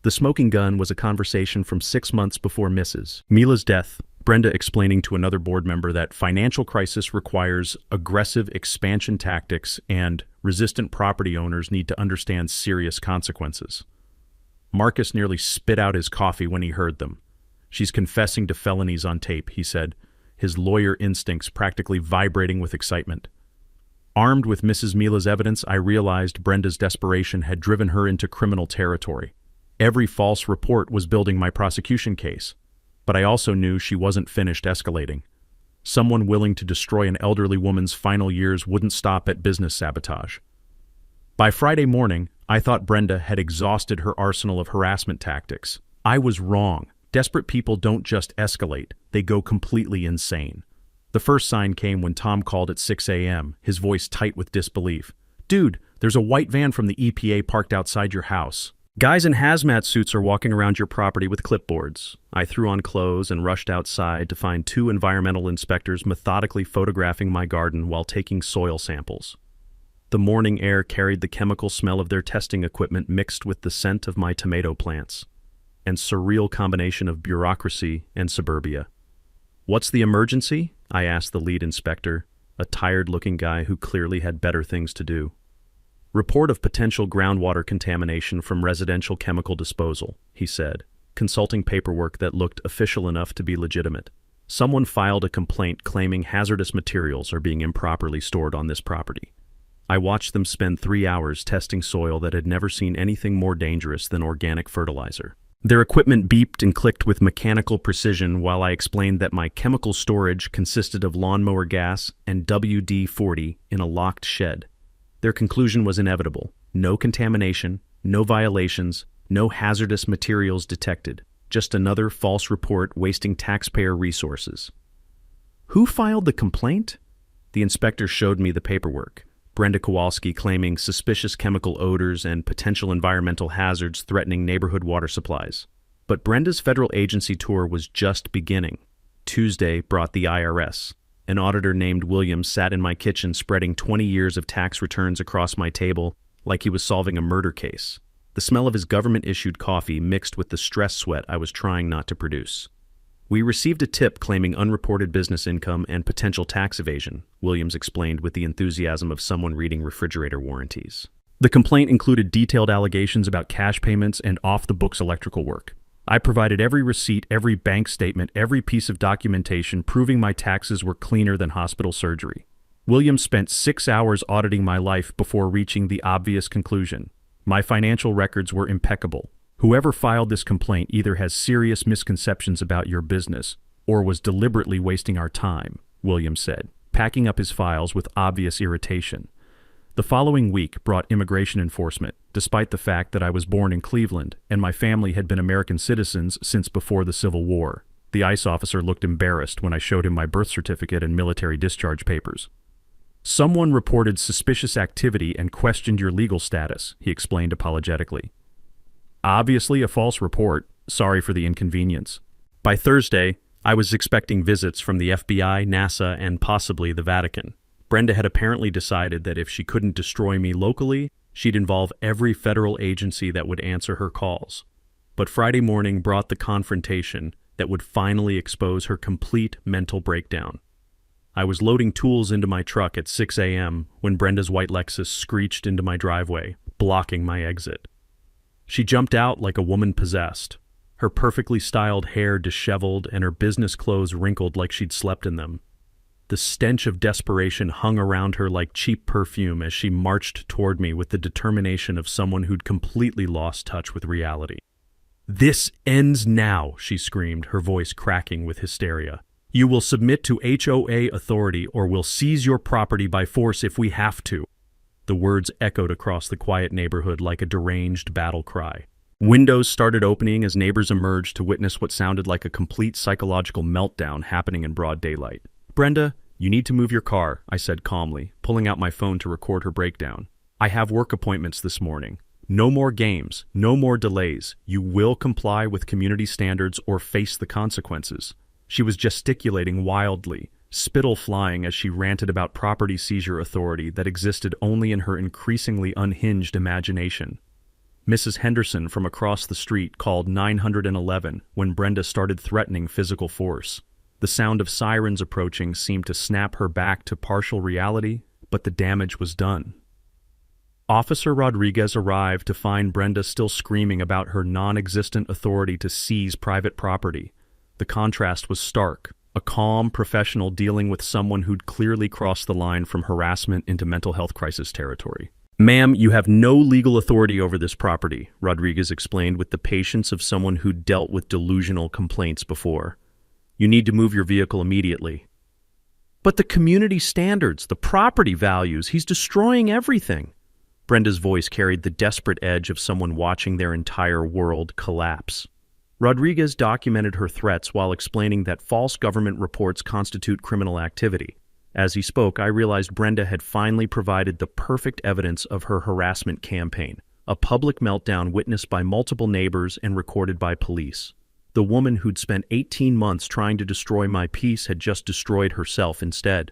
The smoking gun was a conversation from 6 months before Mrs. Mila's death, Brenda explaining to another board member that financial crisis requires aggressive expansion tactics and resistant property owners need to understand serious consequences. Marcus nearly spit out his coffee when he heard them. "She's confessing to felonies on tape," he said, his lawyer instincts practically vibrating with excitement. Armed with Mrs. Mila's evidence, I realized Brenda's desperation had driven her into criminal territory. Every false report was building my prosecution case, but I also knew she wasn't finished escalating. Someone willing to destroy an elderly woman's final years wouldn't stop at business sabotage. By Friday morning, I thought Brenda had exhausted her arsenal of harassment tactics. I was wrong. Desperate people don't just escalate, they go completely insane. The first sign came when Tom called at 6 a.m., his voice tight with disbelief. "Dude, there's a white van from the EPA parked outside your house. Guys in hazmat suits are walking around your property with clipboards." I threw on clothes and rushed outside to find 2 environmental inspectors methodically photographing my garden while taking soil samples. The morning air carried the chemical smell of their testing equipment mixed with the scent of my tomato plants, and surreal combination of bureaucracy and suburbia. "What's the emergency?" I asked the lead inspector, a tired-looking guy who clearly had better things to do. "Report of potential groundwater contamination from residential chemical disposal," he said, consulting paperwork that looked official enough to be legitimate. "Someone filed a complaint claiming hazardous materials are being improperly stored on this property." I watched them spend 3 hours testing soil that had never seen anything more dangerous than organic fertilizer. Their equipment beeped and clicked with mechanical precision while I explained that my chemical storage consisted of lawnmower gas and WD-40 in a locked shed. Their conclusion was inevitable: no contamination, no violations, no hazardous materials detected. Just another false report wasting taxpayer resources. "Who filed the complaint?" The inspector showed me the paperwork. Brenda Kowalski claiming suspicious chemical odors and potential environmental hazards threatening neighborhood water supplies. But Brenda's federal agency tour was just beginning. Tuesday brought the IRS. An auditor named Williams sat in my kitchen spreading 20 years of tax returns across my table like he was solving a murder case. The smell of his government-issued coffee mixed with the stress sweat I was trying not to produce. "We received a tip claiming unreported business income and potential tax evasion," Williams explained with the enthusiasm of someone reading refrigerator warranties. The complaint included detailed allegations about cash payments and off-the-books electrical work. I provided every receipt, every bank statement, every piece of documentation proving my taxes were cleaner than hospital surgery. Williams spent 6 hours auditing my life before reaching the obvious conclusion: my financial records were impeccable. "Whoever filed this complaint either has serious misconceptions about your business or was deliberately wasting our time," Williams said, packing up his files with obvious irritation. The following week brought immigration enforcement, despite the fact that I was born in Cleveland and my family had been American citizens since before the Civil War. The ICE officer looked embarrassed when I showed him my birth certificate and military discharge papers. "Someone reported suspicious activity and questioned your legal status," he explained apologetically. "Obviously a false report. Sorry for the inconvenience." By Thursday, I was expecting visits from the FBI, NASA, and possibly the Vatican. Brenda had apparently decided that if she couldn't destroy me locally, she'd involve every federal agency that would answer her calls. But Friday morning brought the confrontation that would finally expose her complete mental breakdown. I was loading tools into my truck at 6 a.m. when Brenda's white Lexus screeched into my driveway, blocking my exit. She jumped out like a woman possessed, her perfectly styled hair disheveled and her business clothes wrinkled like she'd slept in them. The stench of desperation hung around her like cheap perfume as she marched toward me with the determination of someone who'd completely lost touch with reality. "This ends now," she screamed, her voice cracking with hysteria. "You will submit to HOA authority or we'll seize your property by force if we have to." The words echoed across the quiet neighborhood like a deranged battle cry. Windows started opening as neighbors emerged to witness what sounded like a complete psychological meltdown happening in broad daylight. "Brenda, you need to move your car," I said calmly, pulling out my phone to record her breakdown. "I have work appointments this morning. No more games, no more delays. You will comply with community standards or face the consequences." She was gesticulating wildly, spittle flying as she ranted about property seizure authority that existed only in her increasingly unhinged imagination. Mrs. Henderson from across the street called 911 when Brenda started threatening physical force. The sound of sirens approaching seemed to snap her back to partial reality, but the damage was done. Officer Rodriguez arrived to find Brenda still screaming about her non-existent authority to seize private property. The contrast was stark. A calm professional dealing with someone who'd clearly crossed the line from harassment into mental health crisis territory. "Ma'am, you have no legal authority over this property," Rodriguez explained with the patience of someone who'd dealt with delusional complaints before. "You need to move your vehicle immediately." "But the community standards, the property values, he's destroying everything." Brenda's voice carried the desperate edge of someone watching their entire world collapse. Rodriguez documented her threats while explaining that false government reports constitute criminal activity. As he spoke, I realized Brenda had finally provided the perfect evidence of her harassment campaign, a public meltdown witnessed by multiple neighbors and recorded by police. The woman who'd spent 18 months trying to destroy my peace had just destroyed herself instead.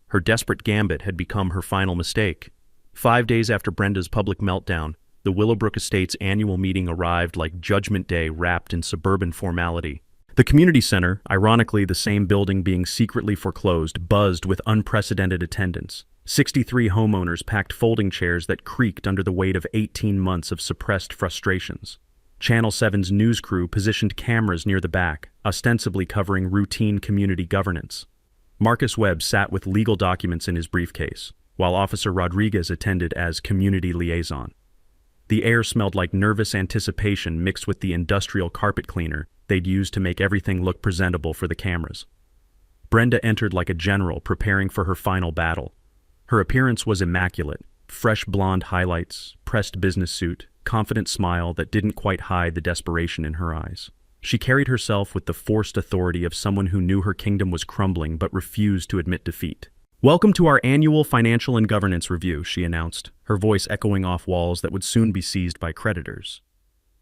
Her desperate gambit had become her final mistake. 5 days after Brenda's public meltdown, the Willowbrook Estates annual meeting arrived like Judgment Day wrapped in suburban formality. The community center, ironically the same building being secretly foreclosed, buzzed with unprecedented attendance. 63 homeowners packed folding chairs that creaked under the weight of 18 months of suppressed frustrations. Channel 7's news crew positioned cameras near the back, ostensibly covering routine community governance. Marcus Webb sat with legal documents in his briefcase, while Officer Rodriguez attended as community liaison. The air smelled like nervous anticipation mixed with the industrial carpet cleaner they'd used to make everything look presentable for the cameras. Brenda entered like a general preparing for her final battle. Her appearance was immaculate, fresh blonde highlights, pressed business suit, confident smile that didn't quite hide the desperation in her eyes. She carried herself with the forced authority of someone who knew her kingdom was crumbling but refused to admit defeat. "Welcome to our annual financial and governance review," she announced, her voice echoing off walls that would soon be seized by creditors.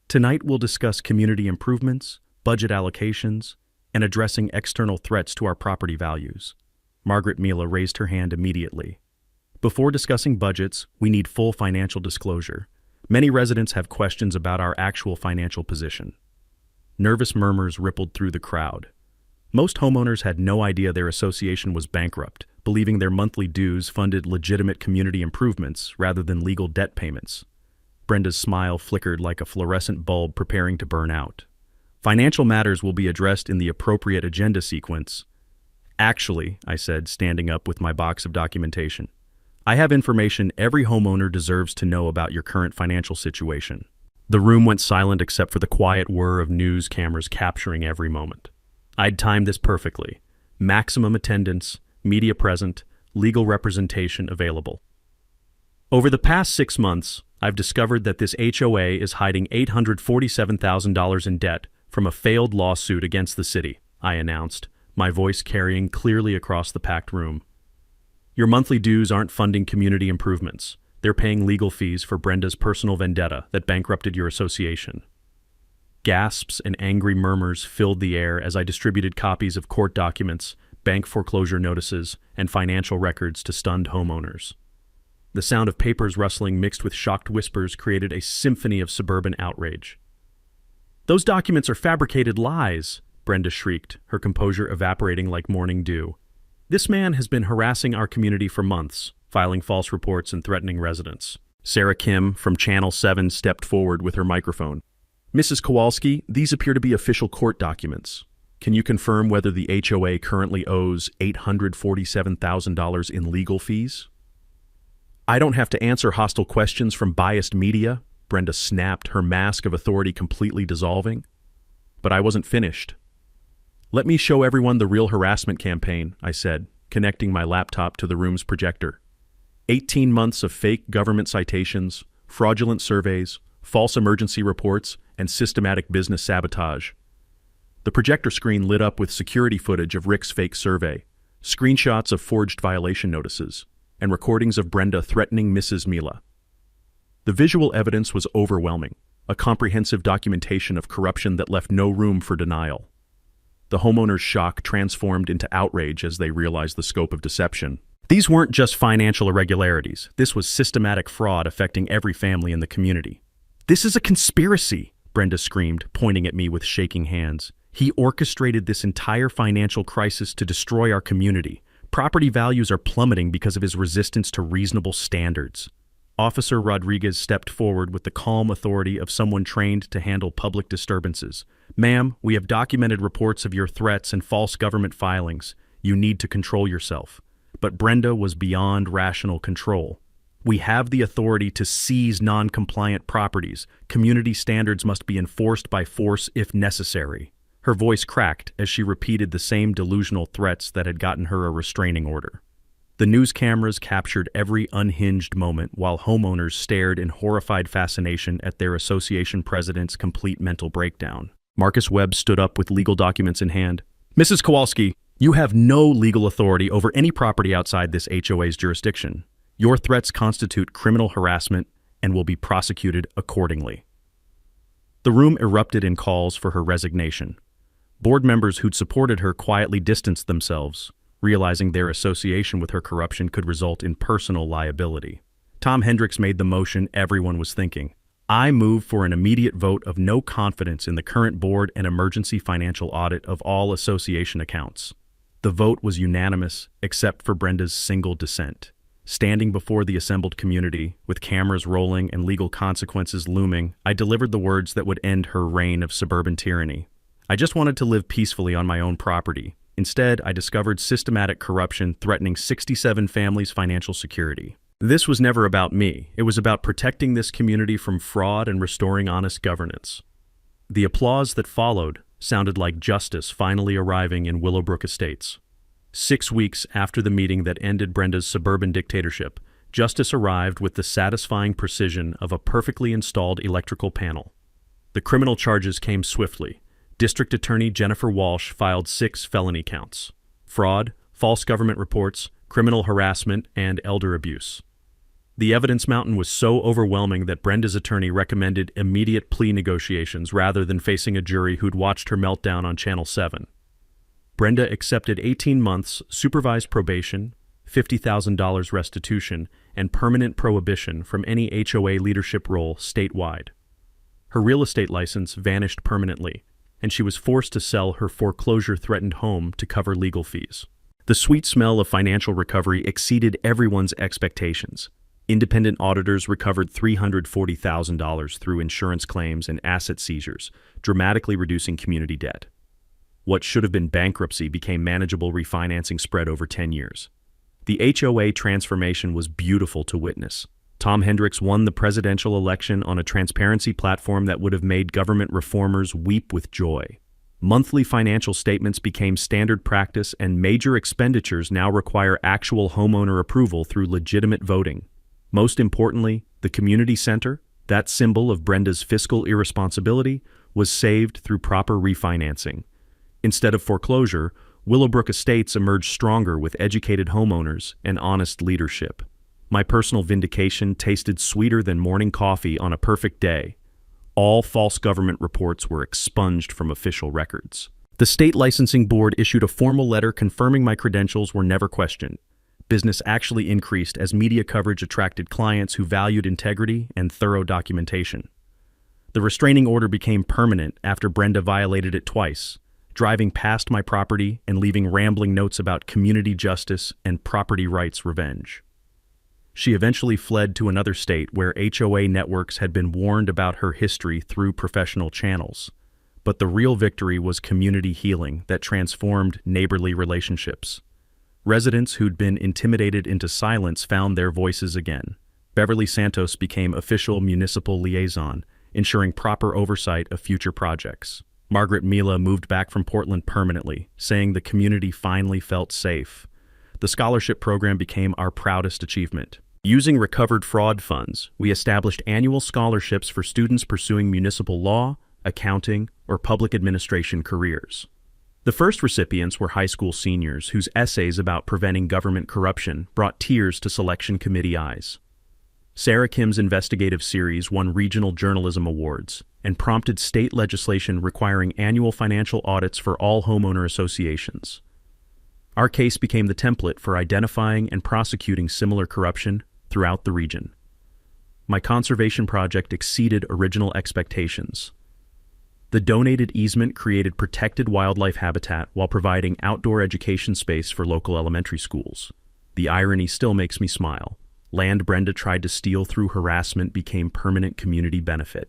"Tonight we'll discuss community improvements, budget allocations, and addressing external threats to our property values." Margaret Mila raised her hand immediately. "Before discussing budgets, we need full financial disclosure. Many residents have questions about our actual financial position." Nervous murmurs rippled through the crowd. Most homeowners had no idea their association was bankrupt, believing their monthly dues funded legitimate community improvements rather than legal debt payments. Brenda's smile flickered like a fluorescent bulb preparing to burn out. "Financial matters will be addressed in the appropriate agenda sequence." "Actually," I said, standing up with my box of documentation, "I have information every homeowner deserves to know about your current financial situation." The room went silent except for the quiet whir of news cameras capturing every moment. I'd timed this perfectly. Maximum attendance, media present, legal representation available. Over the past 6 months, I've discovered that this HOA is hiding $847,000 in debt from a failed lawsuit against the city, I announced, my voice carrying clearly across the packed room. "Your monthly dues aren't funding community improvements. They're paying legal fees for Brenda's personal vendetta that bankrupted your association." Gasps and angry murmurs filled the air as I distributed copies of court documents, bank foreclosure notices, and financial records to stunned homeowners. The sound of papers rustling mixed with shocked whispers created a symphony of suburban outrage. "Those documents are fabricated lies," Brenda shrieked, her composure evaporating like morning dew. "This man has been harassing our community for months, filing false reports and threatening residents." Sarah Kim from Channel 7 stepped forward with her microphone. "Mrs. Kowalski, these appear to be official court documents. Can you confirm whether the HOA currently owes $847,000 in legal fees?" "I don't have to answer hostile questions from biased media," Brenda snapped, her mask of authority completely dissolving. But I wasn't finished. "Let me show everyone the real harassment campaign," I said, connecting my laptop to the room's projector. 18 months of fake government citations, fraudulent surveys, false emergency reports, and systematic business sabotage. The projector screen lit up with security footage of Rick's fake survey, screenshots of forged violation notices, and recordings of Brenda threatening Mrs. Mila. The visual evidence was overwhelming, a comprehensive documentation of corruption that left no room for denial. The homeowners' shock transformed into outrage as they realized the scope of deception. These weren't just financial irregularities. This was systematic fraud affecting every family in the community. "This is a conspiracy," Brenda screamed, pointing at me with shaking hands. "He orchestrated this entire financial crisis to destroy our community. Property values are plummeting because of his resistance to reasonable standards." Officer Rodriguez stepped forward with the calm authority of someone trained to handle public disturbances. "Ma'am, we have documented reports of your threats and false government filings. You need to control yourself." But Brenda was beyond rational control. "We have the authority to seize non-compliant properties. Community standards must be enforced by force if necessary." Her voice cracked as she repeated the same delusional threats that had gotten her a restraining order. The news cameras captured every unhinged moment while homeowners stared in horrified fascination at their association president's complete mental breakdown. Marcus Webb stood up with legal documents in hand. "Mrs. Kowalski, you have no legal authority over any property outside this HOA's jurisdiction. Your threats constitute criminal harassment and will be prosecuted accordingly." The room erupted in calls for her resignation. Board members who'd supported her quietly distanced themselves, realizing their association with her corruption could result in personal liability. Tom Hendricks made the motion everyone was thinking. "I move for an immediate vote of no confidence in the current board and emergency financial audit of all association accounts." The vote was unanimous, except for Brenda's single dissent. Standing before the assembled community, with cameras rolling and legal consequences looming, I delivered the words that would end her reign of suburban tyranny. I just wanted to live peacefully on my own property. Instead, I discovered systematic corruption threatening 67 families' financial security. This was never about me. It was about protecting this community from fraud and restoring honest governance. The applause that followed sounded like justice finally arriving in Willowbrook Estates. 6 weeks after the meeting that ended Brenda's suburban dictatorship, justice arrived with the satisfying precision of a perfectly installed electrical panel. The criminal charges came swiftly. District Attorney Jennifer Walsh filed 6 felony counts: fraud, false government reports, criminal harassment, and elder abuse. The evidence mountain was so overwhelming that Brenda's attorney recommended immediate plea negotiations rather than facing a jury who'd watched her meltdown on Channel 7. Brenda accepted 18 months supervised probation, $50,000 restitution, and permanent prohibition from any HOA leadership role statewide. Her real estate license vanished permanently, and she was forced to sell her foreclosure-threatened home to cover legal fees. The sweet smell of financial recovery exceeded everyone's expectations. Independent auditors recovered $340,000 through insurance claims and asset seizures, dramatically reducing community debt. What should have been bankruptcy became manageable refinancing spread over 10 years. The HOA transformation was beautiful to witness. Tom Hendricks won the presidential election on a transparency platform that would have made government reformers weep with joy. Monthly financial statements became standard practice, and major expenditures now require actual homeowner approval through legitimate voting. Most importantly, the community center, that symbol of Brenda's fiscal irresponsibility, was saved through proper refinancing. Instead of foreclosure, Willowbrook Estates emerged stronger with educated homeowners and honest leadership. My personal vindication tasted sweeter than morning coffee on a perfect day. All false government reports were expunged from official records. The state licensing board issued a formal letter confirming my credentials were never questioned. Business actually increased as media coverage attracted clients who valued integrity and thorough documentation. The restraining order became permanent after Brenda violated it twice, driving past my property and leaving rambling notes about community justice and property rights revenge. She eventually fled to another state where HOA networks had been warned about her history through professional channels. But the real victory was community healing that transformed neighborly relationships. Residents who'd been intimidated into silence found their voices again. Beverly Santos became official municipal liaison, ensuring proper oversight of future projects. Margaret Mila moved back from Portland permanently, saying the community finally felt safe. The scholarship program became our proudest achievement. Using recovered fraud funds, we established annual scholarships for students pursuing municipal law, accounting, or public administration careers. The first recipients were high school seniors whose essays about preventing government corruption brought tears to selection committee eyes. Sarah Kim's investigative series won regional journalism awards and prompted state legislation requiring annual financial audits for all homeowner associations. Our case became the template for identifying and prosecuting similar corruption throughout the region. My conservation project exceeded original expectations. The donated easement created protected wildlife habitat while providing outdoor education space for local elementary schools. The irony still makes me smile. Land Brenda tried to steal through harassment became permanent community benefit.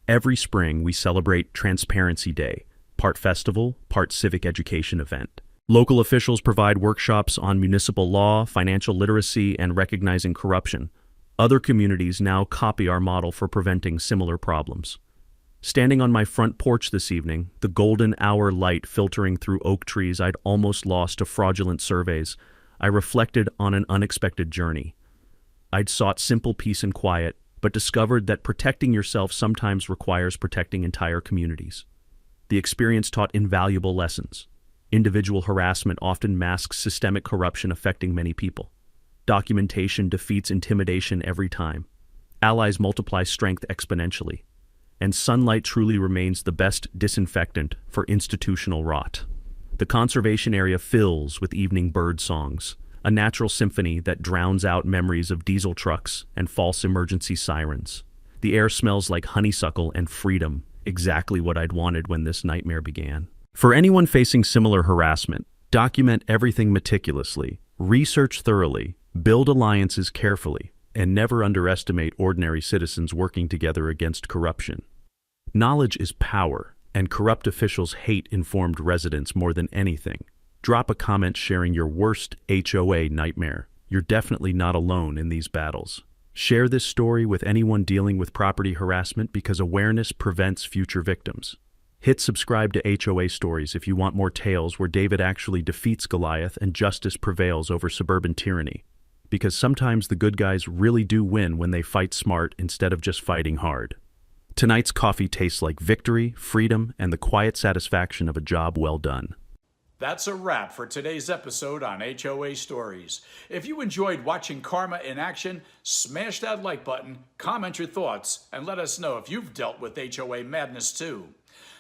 Every spring, we celebrate Transparency Day, part festival, part civic education event. Local officials provide workshops on municipal law, financial literacy, and recognizing corruption. Other communities now copy our model for preventing similar problems. Standing on my front porch this evening, the golden hour light filtering through oak trees I'd almost lost to fraudulent surveys, I reflected on an unexpected journey. I'd sought simple peace and quiet, but discovered that protecting yourself sometimes requires protecting entire communities. The experience taught invaluable lessons. Individual harassment often masks systemic corruption affecting many people. Documentation defeats intimidation every time. Allies multiply strength exponentially. And sunlight truly remains the best disinfectant for institutional rot. The conservation area fills with evening bird songs, a natural symphony that drowns out memories of diesel trucks and false emergency sirens. The air smells like honeysuckle and freedom, exactly what I'd wanted when this nightmare began. For anyone facing similar harassment, document everything meticulously, research thoroughly, build alliances carefully, and never underestimate ordinary citizens working together against corruption. Knowledge is power, and corrupt officials hate informed residents more than anything. Drop a comment sharing your worst HOA nightmare. You're definitely not alone in these battles. Share this story with anyone dealing with property harassment because awareness prevents future victims. Hit subscribe to HOA Stories if you want more tales where David actually defeats Goliath and justice prevails over suburban tyranny. Because sometimes the good guys really do win when they fight smart instead of just fighting hard. Tonight's coffee tastes like victory, freedom, and the quiet satisfaction of a job well done. That's a wrap for today's episode on HOA Stories. If you enjoyed watching Karma in action, smash that like button, comment your thoughts, and let us know if you've dealt with HOA madness too.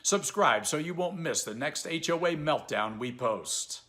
Subscribe so you won't miss the next HOA meltdown we post.